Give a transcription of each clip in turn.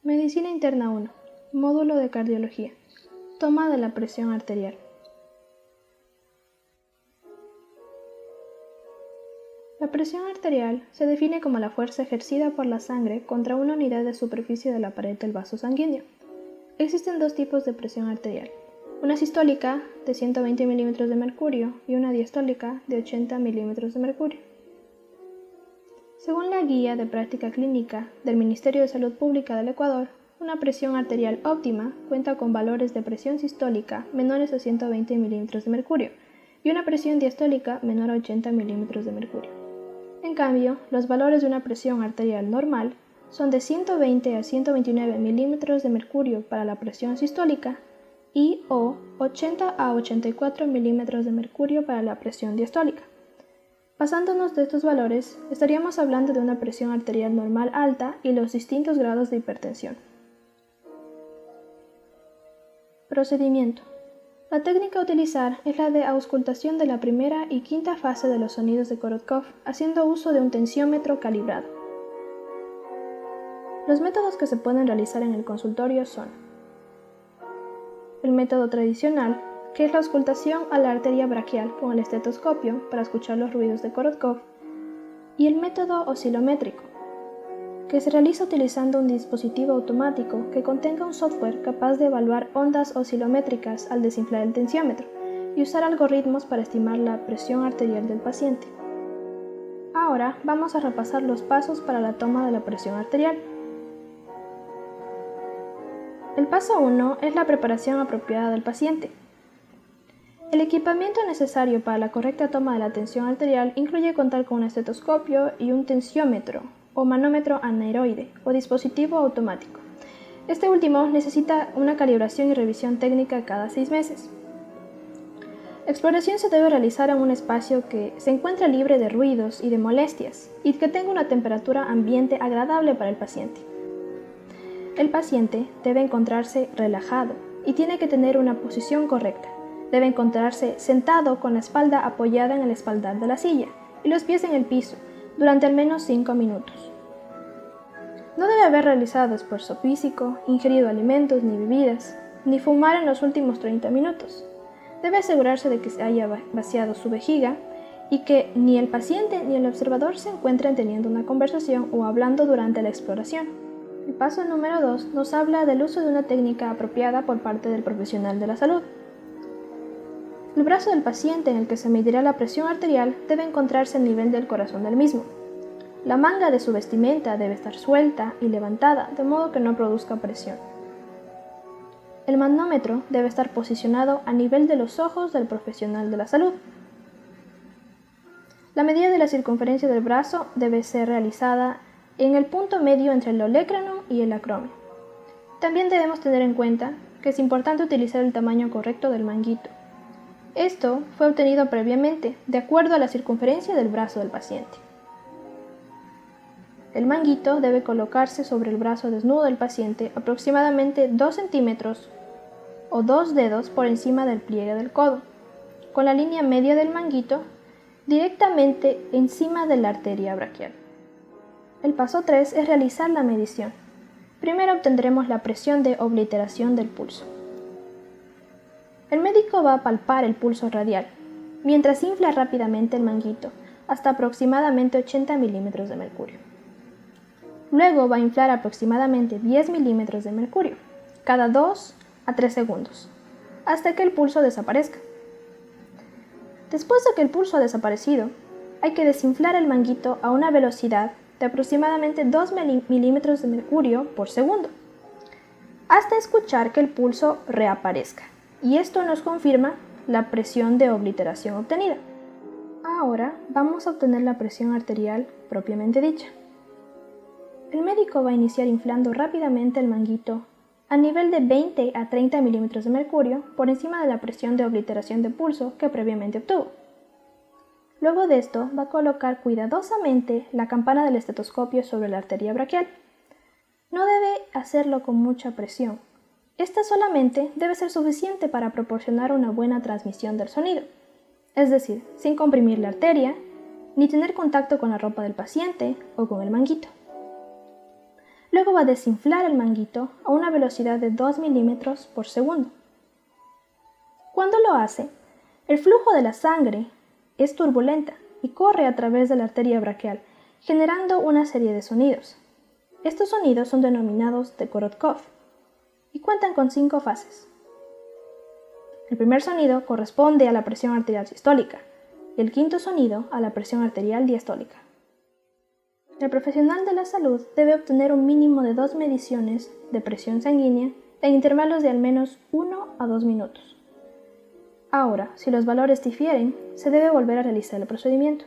Medicina Interna 1. Módulo de Cardiología. Toma de la presión arterial. La presión arterial se define como la fuerza ejercida por la sangre contra una unidad de superficie de la pared del vaso sanguíneo. Existen dos tipos de presión arterial, una sistólica de 120 milímetros de mercurio y una diastólica de 80 milímetros de mercurio. Según la Guía de Práctica Clínica del Ministerio de Salud Pública del Ecuador, una presión arterial óptima cuenta con valores de presión sistólica menores a 120 milímetros de mercurio y una presión diastólica menor a 80 milímetros de mercurio. En cambio, los valores de una presión arterial normal son de 120 a 129 milímetros de mercurio para la presión sistólica y o 80 a 84 milímetros de mercurio para la presión diastólica. Basándonos de estos valores, estaríamos hablando de una presión arterial normal alta y los distintos grados de hipertensión. Procedimiento. La técnica a utilizar es la de auscultación de la primera y quinta fase de los sonidos de Korotkov, haciendo uso de un tensiómetro calibrado. Los métodos que se pueden realizar en el consultorio son el método tradicional, que es la auscultación a la arteria braquial con el estetoscopio para escuchar los ruidos de Korotkov, y el método oscilométrico, que se realiza utilizando un dispositivo automático que contenga un software capaz de evaluar ondas oscilométricas al desinflar el tensiómetro y usar algoritmos para estimar la presión arterial del paciente. Ahora vamos a repasar los pasos para la toma de la presión arterial. El paso 1 es la preparación apropiada del paciente. El equipamiento necesario para la correcta toma de la tensión arterial incluye contar con un estetoscopio y un tensiómetro o manómetro anaeroide o dispositivo automático. Este último necesita una calibración y revisión técnica cada 6 meses. La exploración se debe realizar en un espacio que se encuentre libre de ruidos y de molestias y que tenga una temperatura ambiente agradable para el paciente. El paciente debe encontrarse relajado y tiene que tener una posición correcta. Debe encontrarse sentado con la espalda apoyada en el espaldar de la silla y los pies en el piso durante al menos 5 minutos. No debe haber realizado esfuerzo físico, ingerido alimentos ni bebidas, ni fumar en los últimos 30 minutos. Debe asegurarse de que se haya vaciado su vejiga y que ni el paciente ni el observador se encuentren teniendo una conversación o hablando durante la exploración. El paso número 2 nos habla del uso de una técnica apropiada por parte del profesional de la salud. El brazo del paciente en el que se medirá la presión arterial debe encontrarse al nivel del corazón del mismo. La manga de su vestimenta debe estar suelta y levantada, de modo que no produzca presión. El manómetro debe estar posicionado a nivel de los ojos del profesional de la salud. La medida de la circunferencia del brazo debe ser realizada en el punto medio entre el olecranon y el acromio. También debemos tener en cuenta que es importante utilizar el tamaño correcto del manguito. Esto fue obtenido previamente, de acuerdo a la circunferencia del brazo del paciente. El manguito debe colocarse sobre el brazo desnudo del paciente aproximadamente 2 centímetros o 2 dedos por encima del pliegue del codo, con la línea media del manguito directamente encima de la arteria braquial. El paso 3 es realizar la medición. Primero obtendremos la presión de obliteración del pulso. El médico va a palpar el pulso radial, mientras infla rápidamente el manguito hasta aproximadamente 80 milímetros de mercurio. Luego va a inflar aproximadamente 10 milímetros de mercurio, cada 2 a 3 segundos, hasta que el pulso desaparezca. Después de que el pulso ha desaparecido, hay que desinflar el manguito a una velocidad de aproximadamente 2 milímetros de mercurio por segundo, hasta escuchar que el pulso reaparezca. Y esto nos confirma la presión de obliteración obtenida. Ahora vamos a obtener la presión arterial propiamente dicha. El médico va a iniciar inflando rápidamente el manguito a nivel de 20 a 30 milímetros de mercurio por encima de la presión de obliteración de pulso que previamente obtuvo. Luego de esto va a colocar cuidadosamente la campana del estetoscopio sobre la arteria braquial. No debe hacerlo con mucha presión. Esta solamente debe ser suficiente para proporcionar una buena transmisión del sonido, es decir, sin comprimir la arteria, ni tener contacto con la ropa del paciente o con el manguito. Luego Luego va a desinflar el manguito a una velocidad de 2 milímetros por segundo. Cuando lo hace, el flujo de la sangre es turbulenta y corre a través de la arteria braquial, generando una serie de sonidos. Estos sonidos son denominados de Korotkov y cuentan con 5 fases. El primer sonido corresponde a la presión arterial sistólica y el quinto sonido a la presión arterial diastólica. El profesional de la salud debe obtener un mínimo de 2 mediciones de presión sanguínea en intervalos de al menos 1 a 2 minutos. Ahora, si los valores difieren, se debe volver a realizar el procedimiento.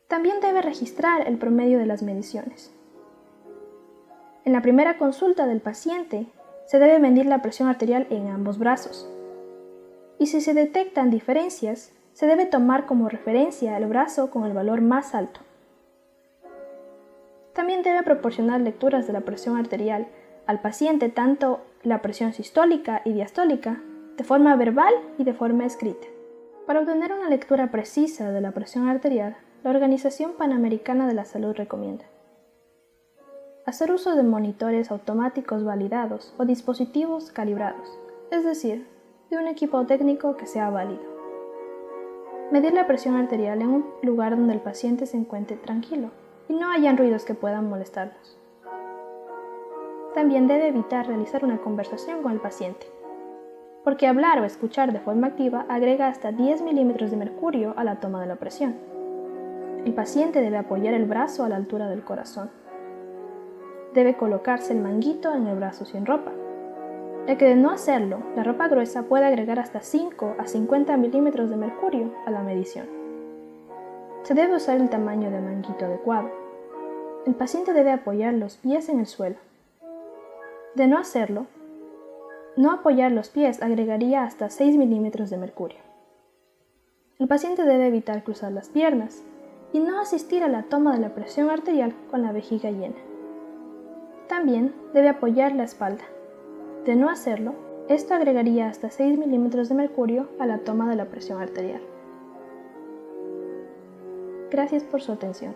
También debe registrar el promedio de las mediciones. En la primera consulta del paciente, se debe medir la presión arterial en ambos brazos. Y si se detectan diferencias, se debe tomar como referencia el brazo con el valor más alto. También debe proporcionar lecturas de la presión arterial al paciente, tanto la presión sistólica y diastólica, de forma verbal y de forma escrita. Para obtener una lectura precisa de la presión arterial, la Organización Panamericana de la Salud recomienda hacer uso de monitores automáticos validados o dispositivos calibrados, es decir, de un equipo técnico que sea válido. Medir la presión arterial en un lugar donde el paciente se encuentre tranquilo y no hayan ruidos que puedan molestarnos. También debe evitar realizar una conversación con el paciente, porque hablar o escuchar de forma activa agrega hasta 10 milímetros de mercurio a la toma de la presión. El paciente debe apoyar el brazo a la altura del corazón. Debe colocarse el manguito en el brazo sin ropa, ya que de no hacerlo, la ropa gruesa puede agregar hasta 5 a 50 milímetros de mercurio a la medición. Se debe usar el tamaño de manguito adecuado. El paciente debe apoyar los pies en el suelo. De no hacerlo, no apoyar los pies agregaría hasta 6 milímetros de mercurio. El paciente debe evitar cruzar las piernas y no asistir a la toma de la presión arterial con la vejiga llena. También debe apoyar la espalda. De no hacerlo, esto agregaría hasta 6 milímetros de mercurio a la toma de la presión arterial. Gracias por su atención.